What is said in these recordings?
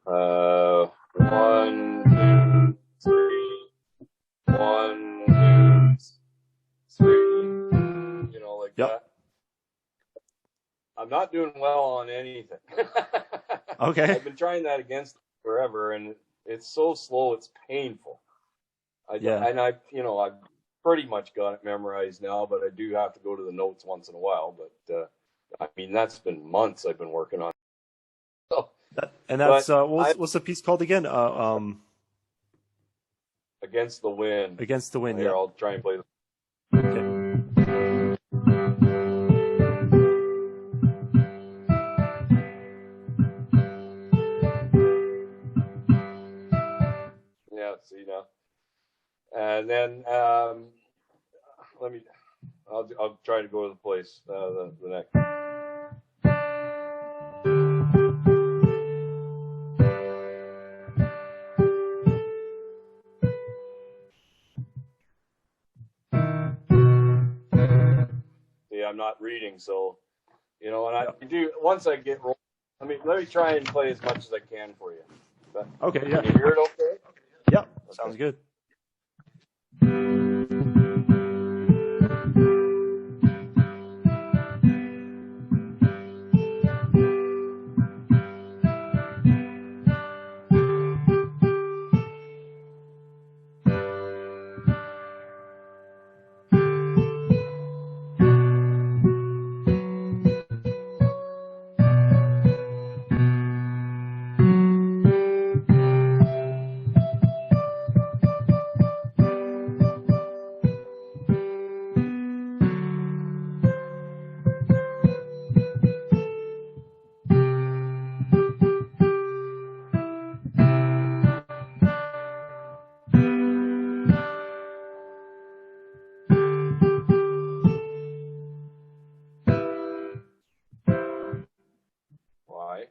1, 2, 3. 1, 2, 3. Like that. I'm not doing well on anything. Okay. I've been trying that against it forever, and it's so slow. It's painful. And I've pretty much got it memorized now, but I do have to go to the notes once in a while. But that's been months I've been working on. So, that's what's the piece called again? Against the Wind. Against the Wind. Here, I'll try and play. Okay. Yeah, see now. And then I'll try to go to the place the next. See, I'm not reading, so and I do once I get rolling. Let me try and play as much as I can for you. Okay, yeah. Can you hear it okay? Yeah, sounds good. Why?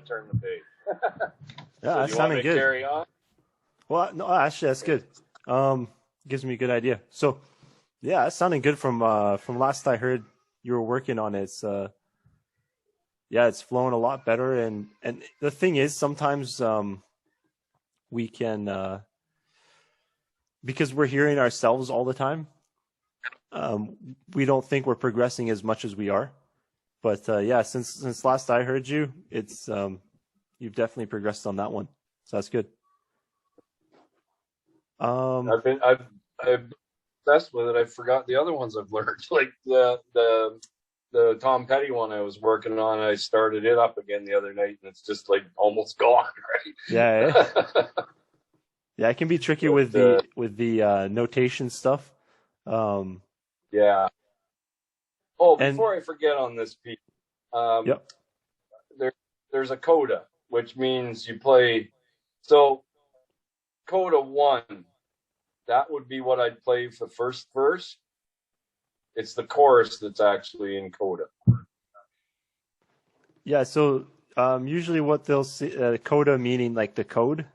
Turn the page. Yeah, so that's sounding good. Carry on? Well, no, actually, that's good. Gives me a good idea. So, yeah, that's sounding good from last I heard you were working on it. It's flowing a lot better. And the thing is, sometimes we can, because we're hearing ourselves all the time, we don't think we're progressing as much as we are. But since last I heard you, it's you've definitely progressed on that one, so that's good. I've been obsessed with it. I forgot the other ones I've learned, like the Tom Petty one I was working on. I started it up again the other night, and it's just like almost gone. Right? Yeah. Yeah, it can be tricky with the notation stuff. Yeah. Oh, before I forget on this piece, there's a coda, which means you play. So, coda 1, that would be what I'd play for the first verse. It's the chorus that's actually in coda. Yeah, so usually what they'll see, coda meaning like the code,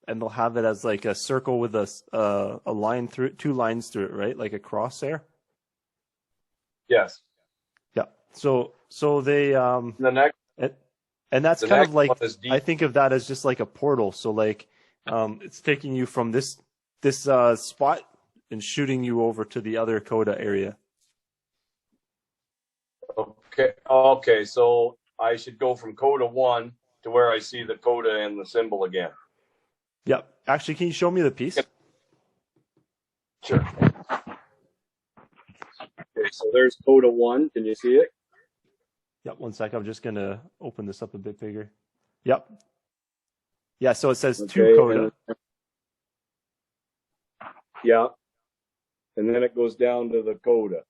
and they'll have it as like a circle with a line through it, 2 lines through it, right? Like a crosshair. Yes. Yeah. So they the next and that's kind of like, I think of that as just like a portal. So like it's taking you from this spot and shooting you over to the other coda area. Okay, so I should go from coda 1 to where I see the coda and the symbol again. Yep. Actually, can you show me the piece? Yep. Sure. Okay, so there's coda 1. Can you see it? Yep. One sec. I'm just gonna open this up a bit bigger. Yep. Yeah. So it says two Okay, coda. Yeah. And then it goes down to the coda.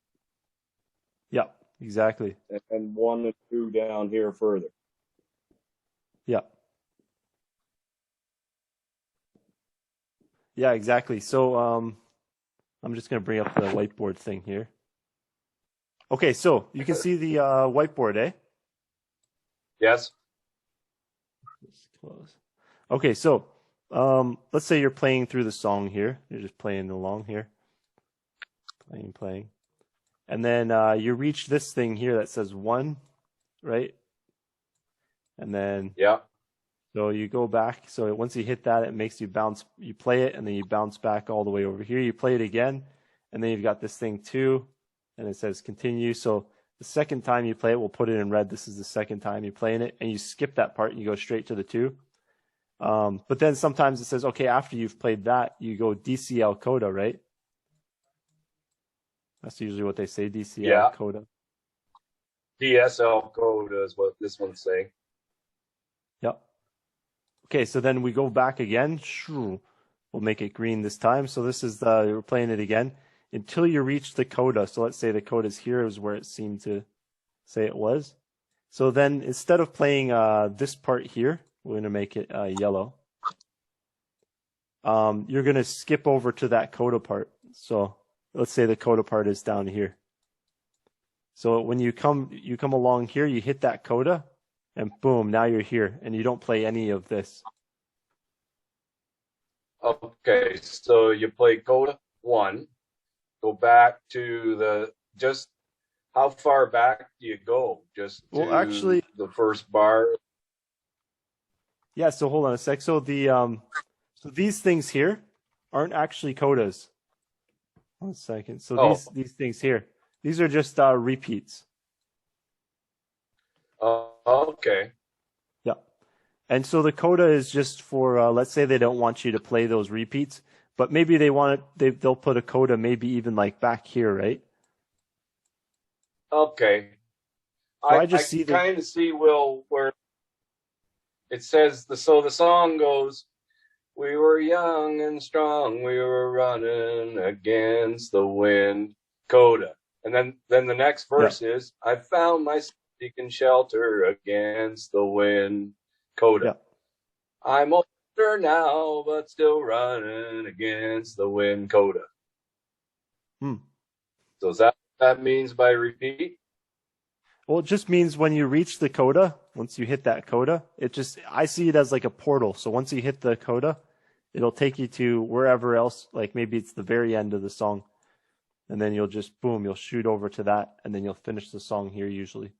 Yep. Exactly. And 1 and 2 down here further. Yep. Yeah. Exactly. So I'm just gonna bring up the whiteboard thing here. Okay. So you can see the whiteboard, eh? Yes. Just close. Okay. So let's say you're playing through the song here. You're just playing along here. Playing. And then you reach this thing here that says 1, right? And then Yeah. so you go back. So once you hit that, it makes you bounce. You play it, and then you bounce back all the way over here. You play it again, and then you've got this thing 2, and it says continue. So the second time you play it, we'll put it in red. This is the second time you're playing it, and you skip that part and you go straight to the 2. But then sometimes it says, okay, after you've played that, you go DCL coda, right? That's usually what they say, DCL coda. DSL coda is what this one's saying. Yep. Okay, so then we go back again. We'll make it green this time. So this is we're playing it again until you reach the coda. So let's say the coda is here is where it seemed to say it was. So then instead of playing this part here, we're going to make it yellow. You're going to skip over to that coda part. So let's say the coda part is down here. So when you come along here, you hit that coda, and boom, now you're here, and you don't play any of this. Okay, so you play coda 1, go back to just how far back do you go? Just to actually, the first bar? Yeah, so hold on a sec. So so these things here aren't actually codas. 1 second. So these things here, these are just repeats. Okay. Yeah. And so the coda is just for let's say they don't want you to play those repeats, but maybe they'll put a coda maybe even like back here, right? Okay. So I kind of see where it says the song goes, we were young and strong, we were running against the wind, coda. And then the next verse is, I found myself seeking shelter against the wind, coda. Yeah. I'm older now, but still running against the wind, coda. So is that what that means by repeat? Well, it just means when you reach the coda, once you hit that coda, I see it as like a portal. So once you hit the coda, it'll take you to wherever else, like maybe it's the very end of the song. And then you'll just, boom, you'll shoot over to that, and then you'll finish the song here usually.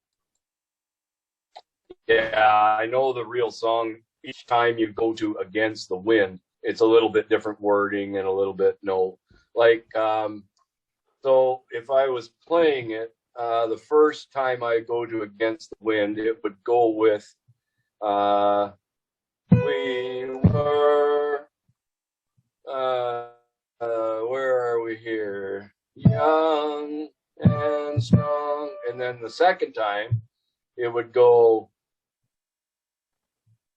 Yeah, I know the real song, each time you go to Against the Wind, it's a little bit different wording and a little bit, so if I was playing it, the first time I go to Against the Wind, it would go with, we were, where are we here? Young and strong. And then the second time, it would go,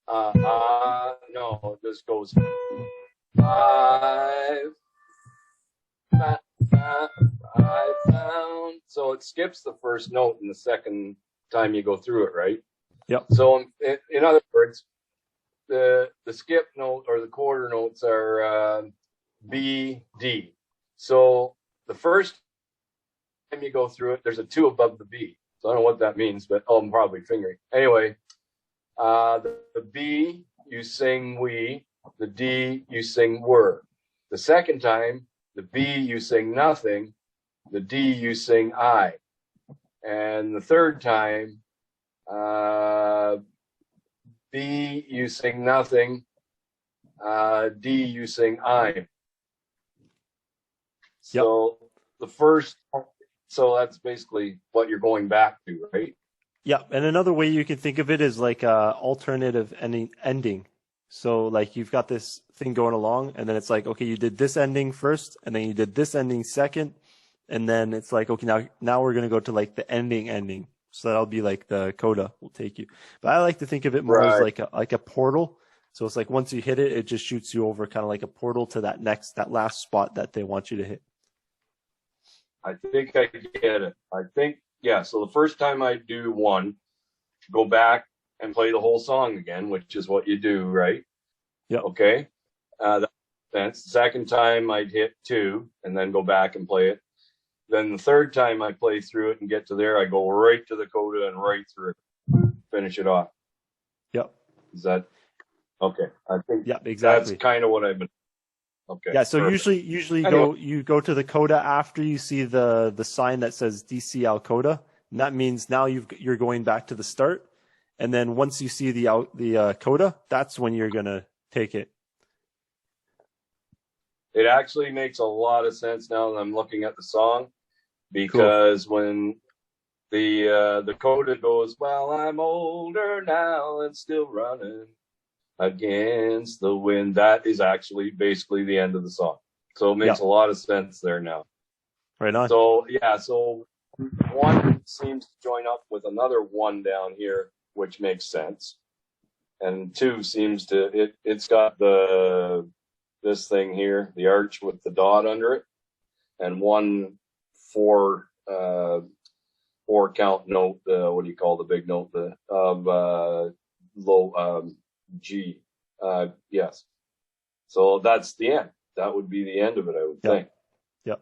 no, this goes, I found. So it skips the first note in the second time you go through it, right? Yep. So in other words, the skip note or the quarter notes are B, D. So the first time you go through it, there's a 2 above the B. So I don't know what that means, but I'm probably fingering. Anyway, the B, you sing we. The D, you sing were. The second time, the B, you sing nothing. The D, you sing I. And the third time, B, you sing nothing. D, you sing I. So the first so that's basically what you're going back to, right? Yeah, and another way you can think of it is like a alternative ending. So like you've got this thing going along, and then it's like, okay, you did this ending first, and then you did this ending second, and then it's like, okay, now we're gonna go to like the ending. So that'll be like the coda will take you. But I like to think of it more as Right. like a portal. So it's like once you hit it, it just shoots you over kind of like a portal to that last spot that they want you to hit. I think I get it. I think, yeah. So the first time I do one, go back and play the whole song again, which is what you do, right? Yep. Okay. That makes sense. The second time I'd hit two and then go back and play it. Then the third time I play through it and get to there, I go right to the coda and right through it, finish it off. Yep. Is that okay? I think Yep. that's Exactly. kind of what I've been. Okay. Yeah, so Perfect. usually Anyway, you go to the coda after you see the sign that says DCL coda, and that means now you're going back to the start, and then once you see the coda, that's when you're gonna take it. it actually makes a lot of sense now that I'm looking at the song Cool. because when the coda goes, well, I'm older now and still running against the wind. That is actually basically the end of the song. So it Yeah, makes a lot of sense there now. right on. So yeah, so one seems to join up with another one down here, which makes sense. And two seems to it's got this thing here, the arch with the dot under it, and one four four count note, what do you call the big note, the of low G. Yes. So that's the end. That would be the end of it, I would Yeah, think. yeah.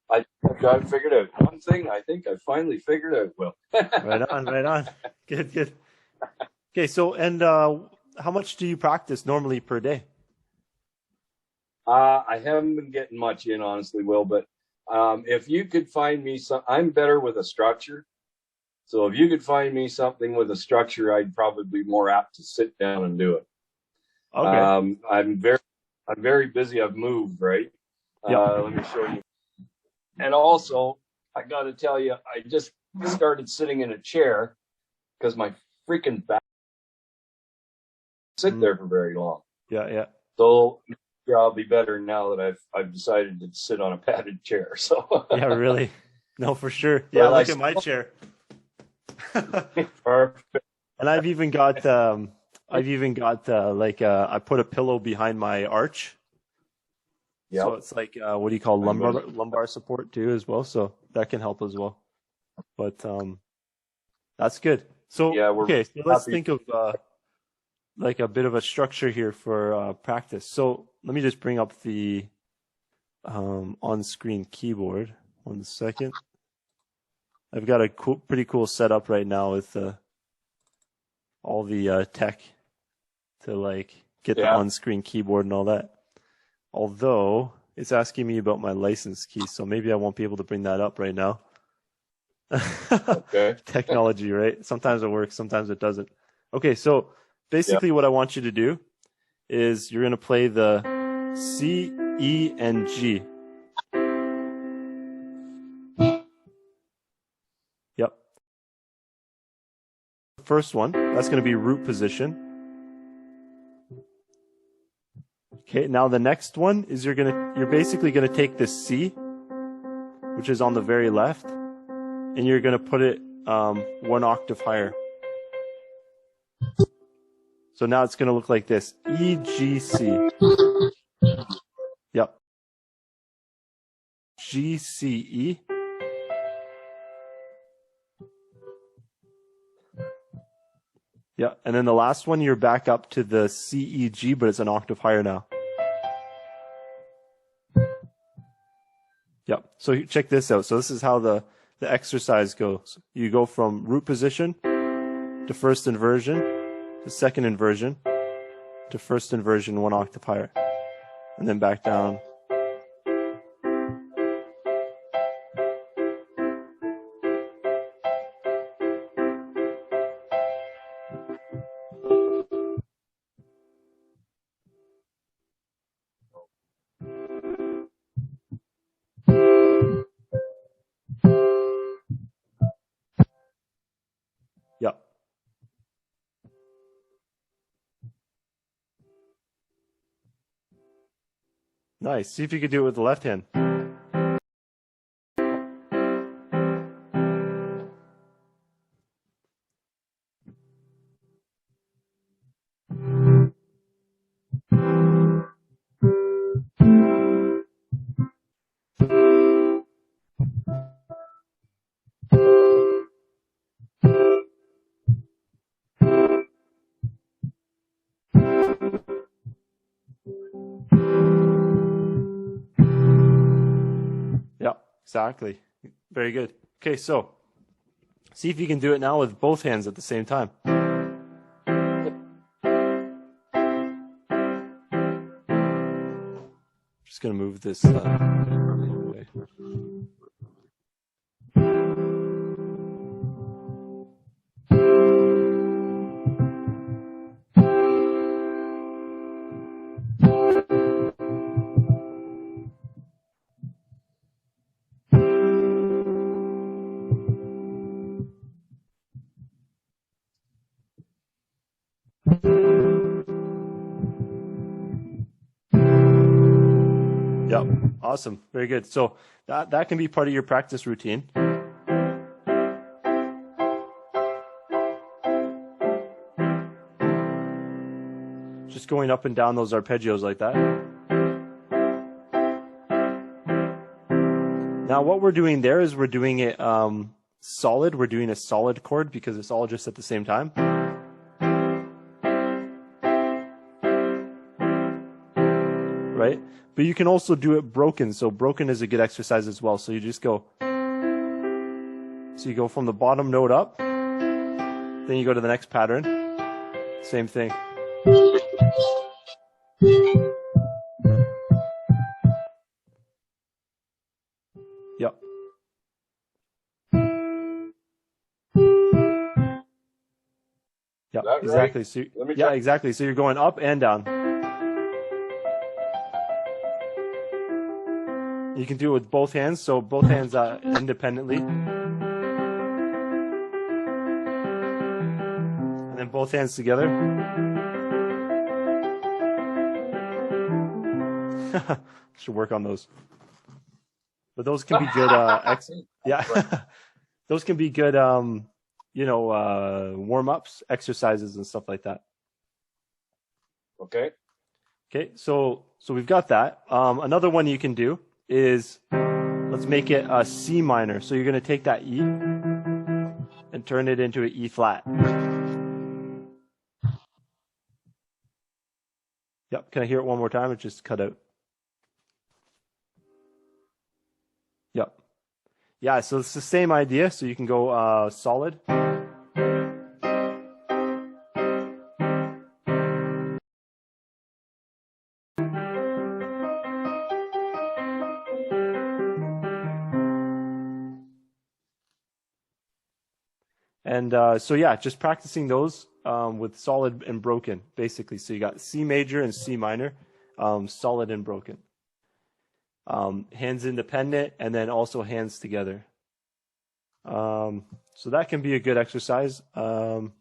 I think I figured out one thing. I think I finally figured out, Will. Right on, right on. Good, good. Okay, so and how much do you practice normally per day? I haven't been getting much in, honestly, Will, but if you could find me some, I'm better with a structure. So if you could find me something with a structure, I'd probably be more apt to sit down and do it. Okay. I'm very busy. I've moved, right? Yep. Let me show you. And also, I got to tell you, I just started sitting in a chair because my freaking back sit Mm, there for very long. yeah, yeah. So yeah, I'll be better now that I've decided to sit on a padded chair. So Yeah, really. No, for sure. Yeah, but I look at my still chair. perfect. And I've even got like I put a pillow behind my arch, so Yep, it's like what do you call I'm gonna. lumbar support too as well. So that can help as well. But that's good. So Yeah, we're okay, so let's happy. think of like a bit of a structure here for practice. So let me just bring up the on-screen keyboard. 1 second. I've got a pretty cool setup right now with all the tech to like get the Yeah. on-screen keyboard and all that. Although it's asking me about my license key, so maybe I won't be able to bring that up right now. Okay. Technology, right? Sometimes it works, sometimes it doesn't. Okay, so Yeah. basically what I want you to do is you're going to play the C, E, and G. Yep. First one, that's going to be root position. Okay, now the next one is you're basically gonna take this C, which is on the very left, and you're gonna put it 1 octave higher. So now it's gonna look like this: E, G, C. Yep. G, C, E. Yeah, and then the last one you're back up to the C, E, G, but it's an octave higher now. Yep. So check this out. So this is how the exercise goes. You go from root position to first inversion to second inversion to first inversion 1 octave higher, and then back down. Nice. See if you could do it with the left hand. Yeah, exactly. Very good. Okay, so see if you can do it now with both hands at the same time. Just gonna move this away. Yep. Awesome. Very good. So that can be part of your practice routine. Just going up and down those arpeggios like that. Now what we're doing there is we're doing it solid. We're doing a solid chord because it's all just at the same time. Right? But you can also do it broken. So broken is a good exercise as well. So you just go. So you go from the bottom note up. Then you go to the next pattern. Same thing. Yep. Yep. Exactly. Right? So yeah, exactly. So you're going up and down. You can do it with both hands. So both hands independently. And then both hands together. Should work on those. But those can be good. Yeah, those can be good. Warm-ups, exercises, and stuff like that. Okay. Okay. So we've got that. Another one you can do is let's make it a C minor. So you're going to take that E and turn it into an E flat. Yep. Can I hear it one more time? It just cut out. Yep. Yeah, so it's the same idea. So you can go solid. And so yeah, just practicing those with solid and broken, basically. So you got C major and C minor, solid and broken. Hands independent, and then also hands together. So that can be a good exercise. And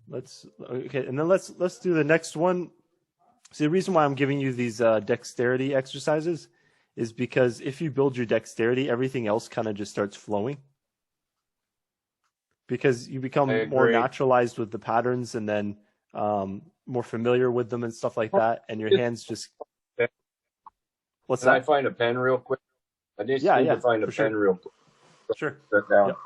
then let's do the next one. See, the reason why I'm giving you these dexterity exercises is because if you build your dexterity, everything else kind of just starts flowing. Because you become more naturalized with the patterns, and then more familiar with them and stuff like that, and your hands just. What's that? Can I find a pen real quick? I just need to find a pen real quick. Sure. Sit down. Yep.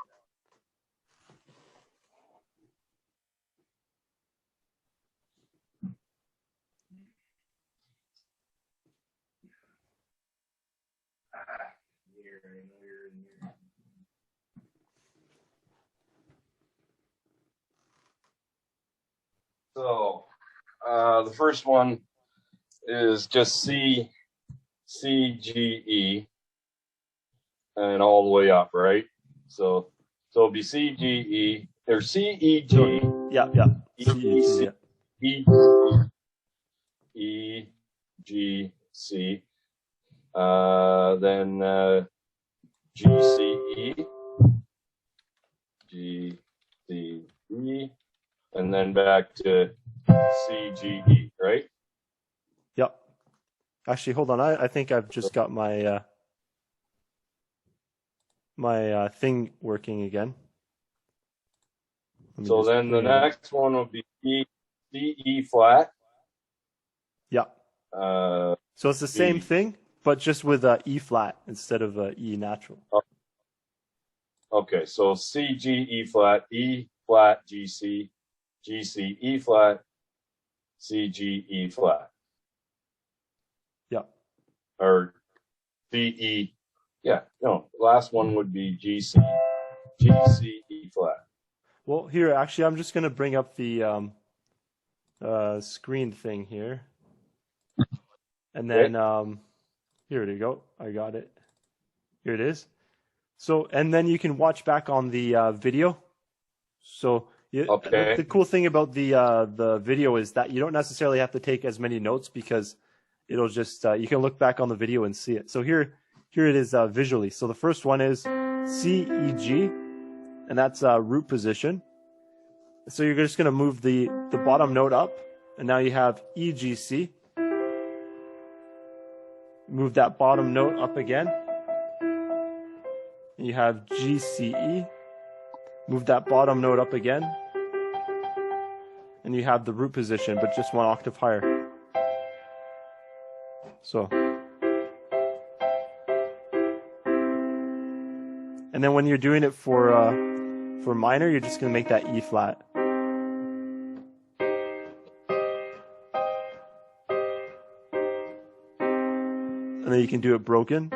So the first one is just C, G, E, and all the way up, right? So it'll be C, G, E, or C, E, G. Yeah. C, E, E, G, C. Then G, C, E, G, C, E, and then back to C, G, E, right? Yep. Actually, hold on. I think I've just got my thing working again. Let me So just then the bring it up. next one would be C, E flat. Yeah. Uh, So it's the same B. thing, but just with E flat instead of E natural. Okay, so C, G, E flat, E flat, G, C, G, C, E flat, C, G, E flat. Yeah. Or C, E. Yeah, no, the last one would be G, C, G, C, E flat. Well, here, actually, I'm just going to bring up the screen thing here. And then here you go. I got it. Here it is. So, and then you can watch back on the video. So, Okay. the cool thing about the video is that you don't necessarily have to take as many notes because it'll just you can look back on the video and see it. So here it is visually. So the first one is C E G, and that's root position. So you're just going to move the bottom note up, and now you have E G C. Move that bottom note up again. And you have G C E. Move that bottom note up again. And you have the root position, but just one octave higher. So. And then when you're doing it for minor, you're just going to make that E flat. And then you can do it broken.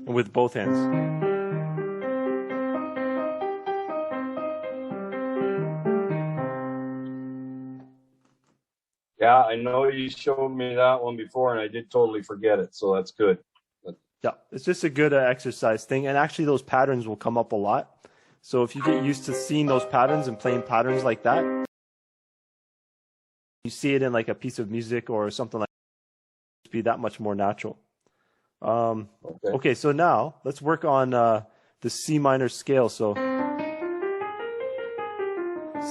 And with both hands. Yeah, I know you showed me that one before, and I did totally forget it, so that's good. Yeah, it's just a good exercise thing. And actually, those patterns will come up a lot. So if you get used to seeing those patterns and playing patterns like that, you see it in like a piece of music or something like that, it'll be that much more natural. Okay, so now let's work on the C minor scale. So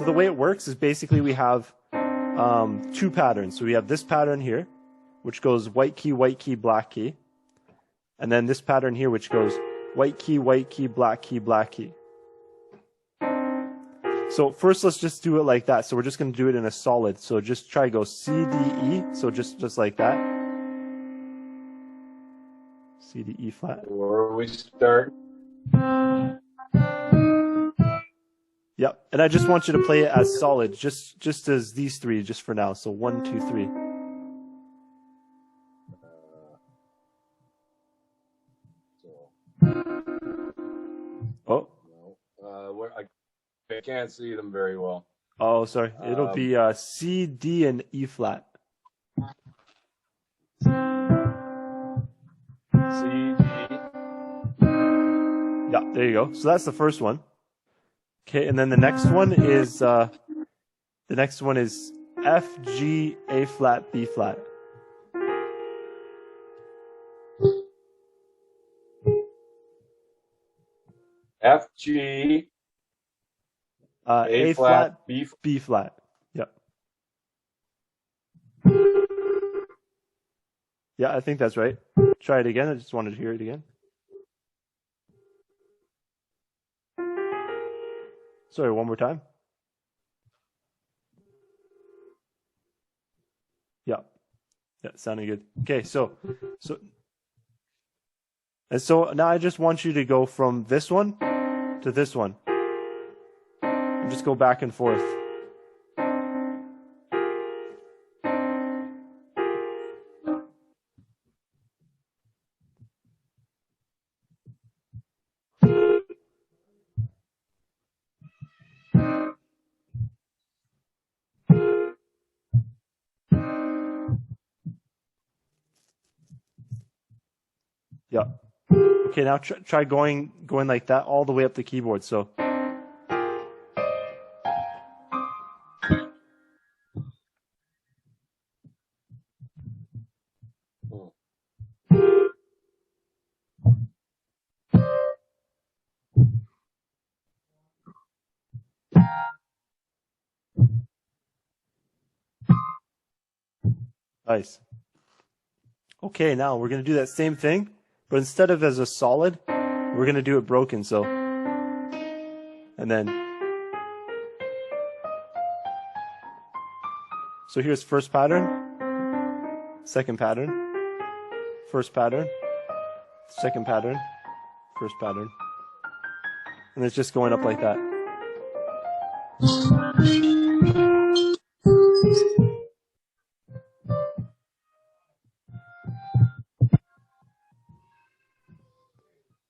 the way it works is basically we have two patterns. So we have this pattern here, which goes white key, black key. And then this pattern here, which goes white key, black key, black key. So first, let's just do it like that. So we're just going to do it in a solid. So just try to go C, D, E. So just like that. C, D, E flat. Where we start? Yep. And I just want you to play it as solid, just as these three, just for now. So 1, 2, 3. Oh. I can't see them very well. Oh, sorry. It'll be C, D, and E flat. C, D. Yeah, there you go. So that's the first one. Okay, and then the next one is F, G, A flat, B flat. F, G, A flat, B flat. Yep. Yeah, I think that's right. Try it again. I just wanted to hear it again. Sorry, one more time. Yeah. Yeah, sounding good. Okay, so now I just want you to go from this one to this one. And just go back and forth. Yeah. Okay, now try going like that all the way up the keyboard. So. Nice. Okay, now we're going to do that same thing, but instead of as a solid, we're going to do it broken. So, and then, so here's first pattern, second pattern, first pattern, second pattern, first pattern. And it's just going up like that.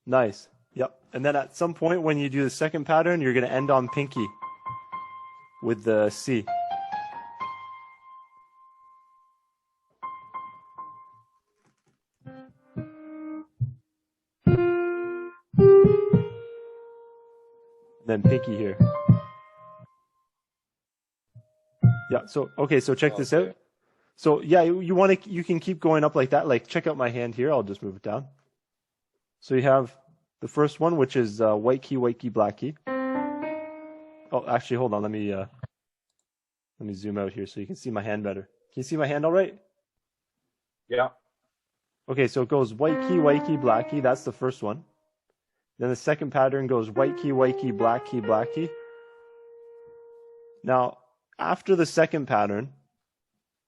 Nice. Yep. And then at some point when you do the second pattern, you're going to end on pinky with the C. Then pinky here. Yeah, so okay, so check this out. So yeah, you can keep going up like that. Like check out my hand here. I'll just move it down. So you have the first one, which is white key, black key. Oh, actually, hold on. Let me zoom out here so you can see my hand better. Can you see my hand all right? Yeah. Okay, so it goes white key, black key. That's the first one. Then the second pattern goes white key, black key, black key. Now, after the second pattern,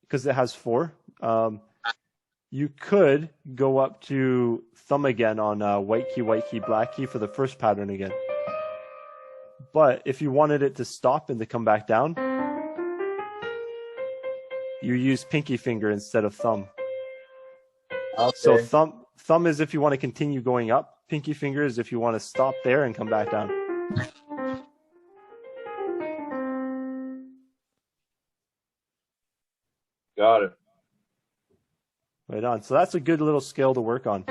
because it has 4, you could go up to thumb again on white key, black key for the first pattern again. But if you wanted it to stop and to come back down, you use pinky finger instead of thumb. Okay. So thumb is if you want to continue going up. Pinky finger is if you want to stop there and come back down. Got it. Right on. So that's a good little skill to work on.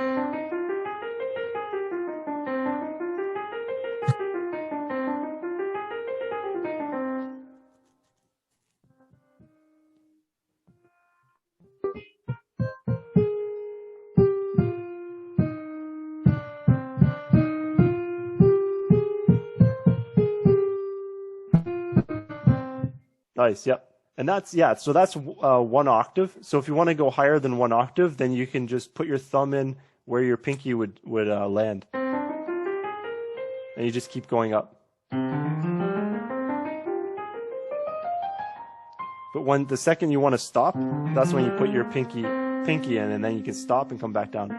Nice. Yep. And that's, yeah, so that's 1 octave. So if you want to go higher than 1 octave, then you can just put your thumb in where your pinky would land. And you just keep going up. But when the second you want to stop, that's when you put your pinky in, and then you can stop and come back down.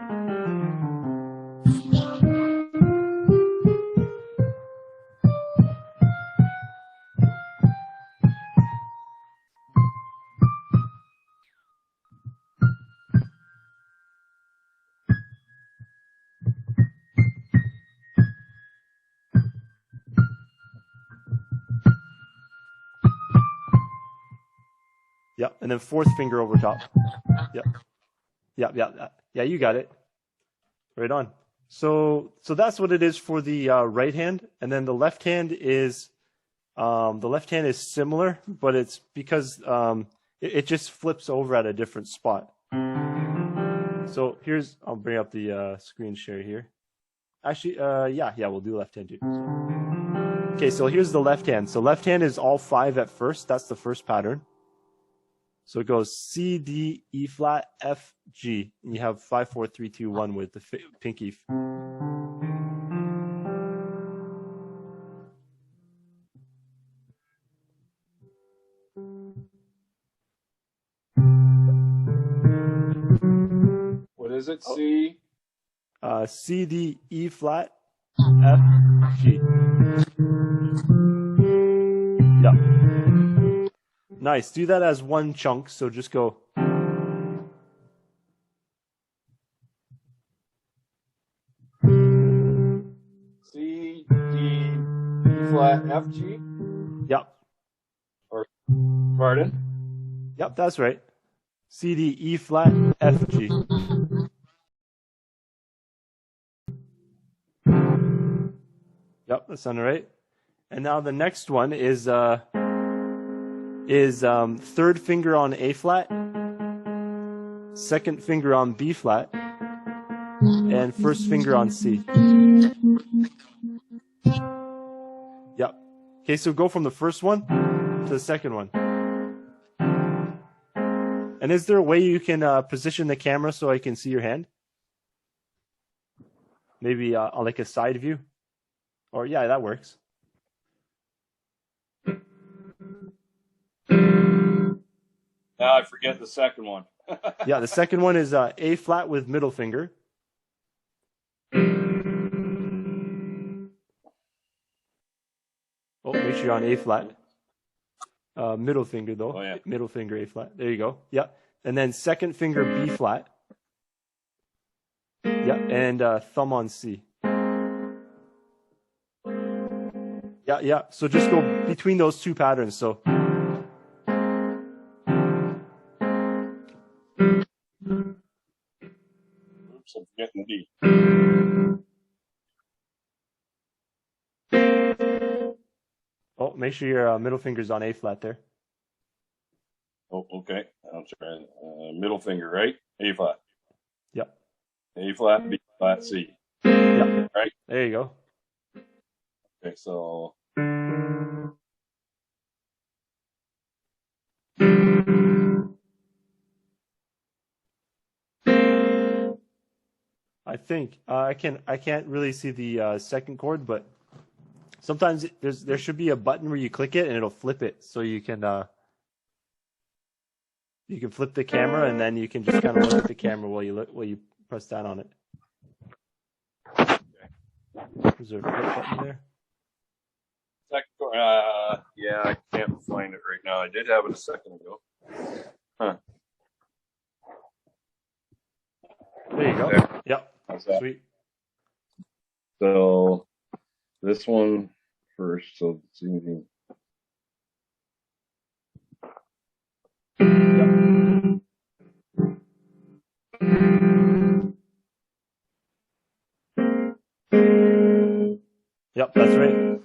Yep, and then 4th finger over top. Yep. Yeah, you got it. Right on. So that's what it is for the right hand, and then the left hand is similar, but it's because it just flips over at a different spot. So I'll bring up the screen share here. Actually, yeah, we'll do left hand too. Okay, so here's the left hand. So left hand is all 5 at first. That's the first pattern. So it goes C, D, E flat, F, G. And you have 5, 4, 3, 2, 1 with the pinky. What is it? C? C, D, E flat, F, G. Yeah. Nice. Do that as 1 chunk. So just go. C, D, E flat, F, G? Yep. Or, pardon? Yep, that's right. C, D, E flat, F, G. Yep, that sounded right. And now the next one is 3rd finger on A flat, 2nd finger on B flat, and 1st finger on C. Yep. Okay, so go from the first one to the second one. And is there a way you can position the camera so I can see your hand? Maybe on like a side view? Or yeah, that works. Now I forget the second one. Yeah, the second one is A flat with middle finger. Oh, make sure you're on A flat. Middle finger though. Oh, yeah. Middle finger A flat. There you go. Yeah. And then second finger B flat. Yeah, and thumb on C. Yeah, yeah. So just go between those two patterns. So oops, I'm forgetting the D. oh, make sure your middle finger's on A flat there. Oh, okay. I'll try middle finger, right? A flat. Yep. A flat, B flat, C. Yep. Right? There you go. Okay, so I think I can't really see the second chord, but sometimes there should be a button where you click it and it'll flip it, so you can flip the camera and then you can just kind of look at the camera while you press down on it. Is there a flip button there? second, yeah, I can't find it right now. I did have it a second ago. Huh. There you go. There. Yep. How's that? Sweet. So this one first. So it's easy. Yep, that's right.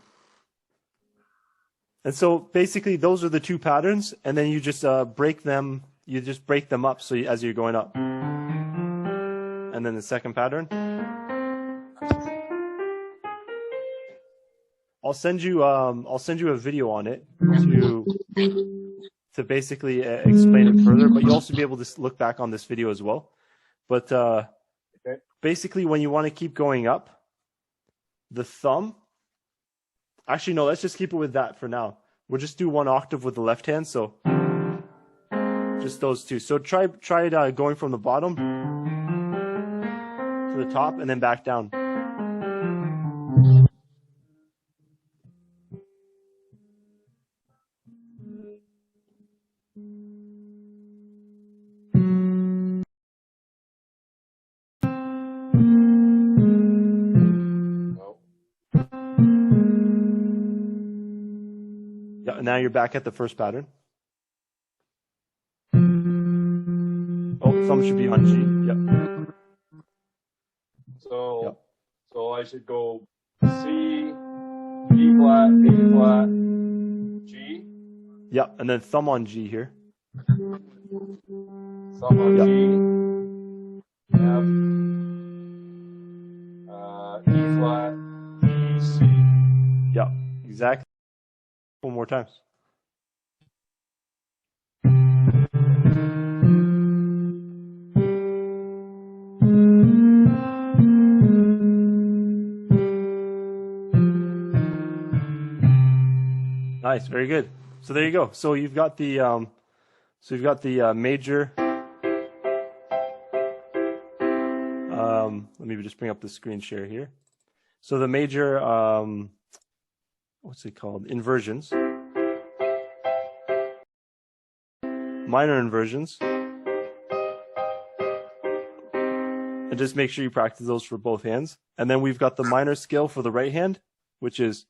And so basically those are the two patterns, and then you just break them. You just break them up so as you're going up. And then the second pattern. I'll send you a video on it to basically explain it further. But you'll also be able to look back on this video as well. But Okay. basically, when you want to keep going up, the thumb. Actually, no. Let's just keep it with that for now. We'll just do one octave with the left hand. So just those two. So try it going from the bottom to the top and then back down. Yeah, and now you're back at the first pattern. Oh, thumb should be on G. Yep. So I should go C, B flat, A flat, G. Yep, and then thumb on G here. Thumb on G. F. E flat, E, C. Yep, exactly. One more time. Nice, very good. So there you go. So you've got the major. Let me just bring up the screen share here. So the major, what's it called? Inversions, minor inversions, and just make sure you practice those for both hands. And then we've got the minor scale for the right hand, which is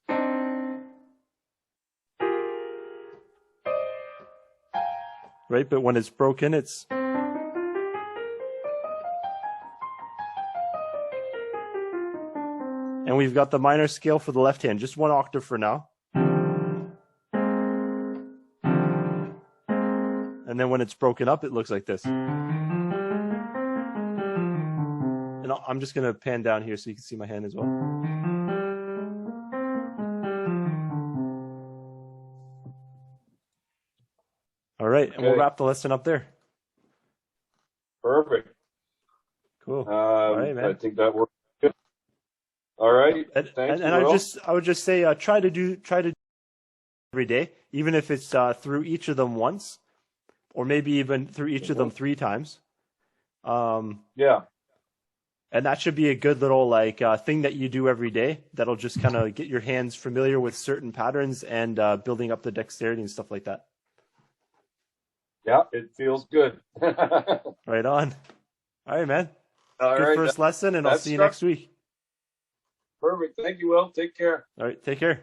right, but when it's broken, it's and we've got the minor scale for the left hand, just one octave for now. And then when it's broken up, it looks like this. And I'm just going to pan down here so you can see my hand as well. All right, and we'll wrap the lesson up there. Cool. All right, I man. think that works good. All right. And Thank you, I Will. would just say try to do every day, even if it's through each of them once, or maybe even through each of them 3 times. Yeah. And that should be a good little like thing that you do every day. That'll just kind of get your hands familiar with certain patterns and building up the dexterity and stuff like that. Yeah, it feels good. All Right on. All right, man. Good right. first lesson, and I'll That's see you next week. perfect. Thank you, Will. Take care. All right, take care.